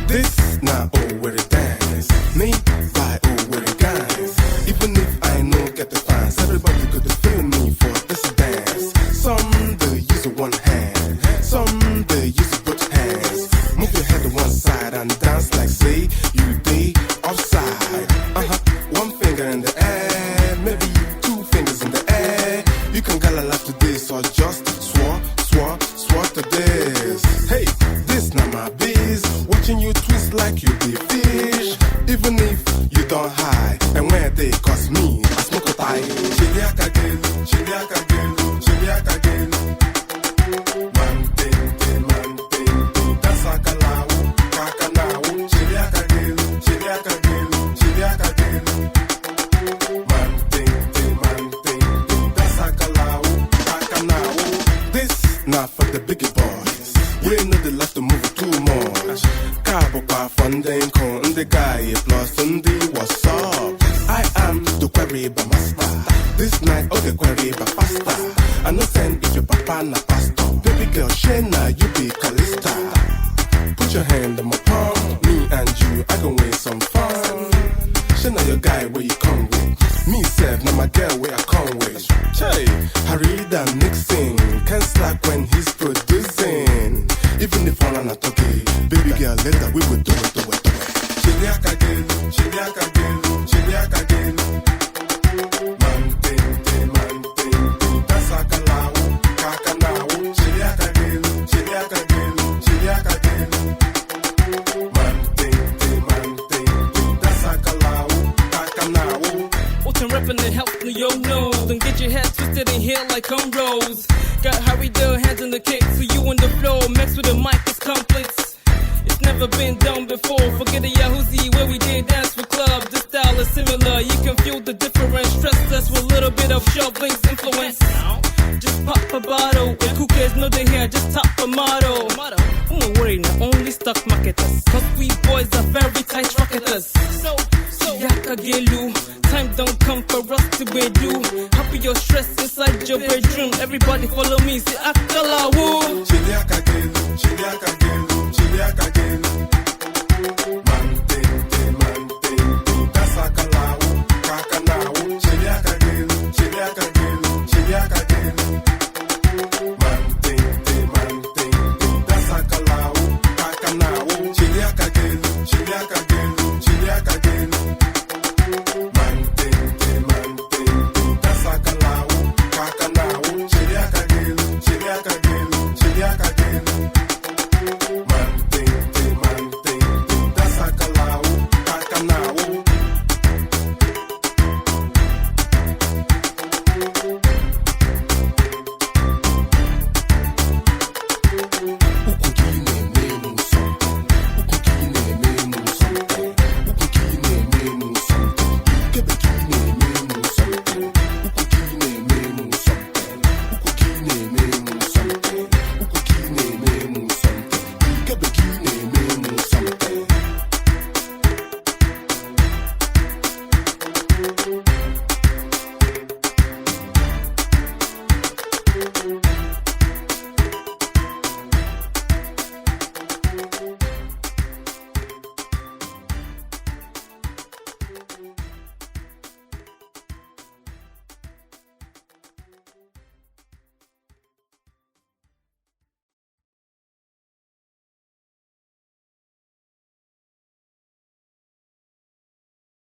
This now Owerri dance, me by Owerri guys. Even if I no get the fans, everybody could feel me for this dance. Some they use one hand, some they use both hands. Move your head to one side and dance like say you day offside. One finger in the air, maybe 2 fingers in the air. You can gala laugh to this or just swore to this. Hey, this not my biz. Watching you twist like you be fish. Even if you don't hide, and when they cost me, I smoke a pie. Chiliaka gelu, chiliaka gelu, chiliaka gelu. Man ting, dasa kalau, kakanao. Chiliaka gelu, chiliaka gelu, chiliaka gelu. Man ting, dasa kalau, kakanao. This not for the biggie boys. We know they like to move too much. Cabo pa funding con the guy plus the what's up. I am the query by master. This night okay query by faster. I know send if your papa na pastor. Baby girl Shena you be Calista. Put your hand on my palm. Me and you I can win some fun. Shena your guy where you come with. Me self now my girl where I come with. Che, Harida mixing. Can't slack when he's producing. Even if I'm not talking, baby girl, later we will do it. Chiliaka gelu, chiliaka gelu, chiliaka gelu. Man ting, dasa kalau, kakanao. Chiliaka gelu, chiliaka gelu, chiliaka gelu. Man ting, dasa kalau, kakanao. Autumn reppin' and help me, yo, no. Don't get your head twisted in here like cornrows. Got Harry the hands in the kick, so you on the floor. Mess with the mic, it's complex. It's never been done before. Forget the Yahoozy where we did dance for club. The style is similar, you can feel the difference. Stress us with a little bit of Shelbling's influence. Just pop a bottle, with cookers know they here, just top a motto. Don't worry, not only stock marketers, cause we boys are very tight rocketers. So, Yaka Gelu. Time don't come for us to be do. Happy your stress inside your bedroom. Everybody follow me, say Akala woo.